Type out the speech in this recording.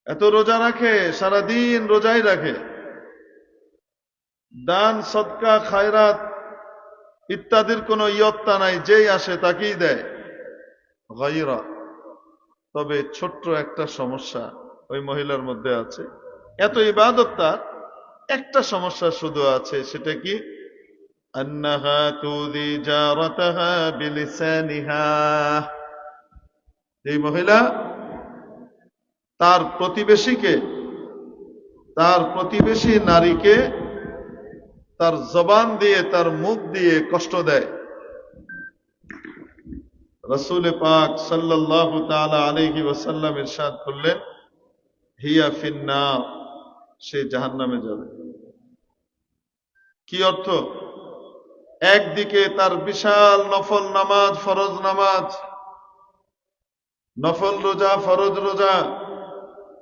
এত রোজা রাখে, সারাদিন রোজাই রাখে, দান সদকা খায়রাত ইত্যাদির কোনো ইয়ত্তা নাই, যেই আসে তাকেই দেয়। গায়রা, তবে ছোট্ট একটা সমস্যা ওই মহিলার মধ্যে আছে। এত ইবাদত তার, একটা সমস্যা শুধু আছে, সেটা কি? আন্নাহা তুযি জারাতাহা বিলিসানিহা। এই মহিলা তার প্রতিবেশীকে, তার প্রতিবেশী নারীকে তার জবান দিয়ে, তার মুখ দিয়ে কষ্ট দেয়। রাসূল পাক সাল্লাল্লাহু তাআলা আলাইহি ওয়াসাল্লাম ইরশাদ করলেন, হিয়া ফিন্নার, সে জাহান্নামে যাবে। কি অর্থ? একদিকে তার বিশাল নফল নামাজ, ফরজ নামাজ, নফল রোজা, ফরজ রোজা,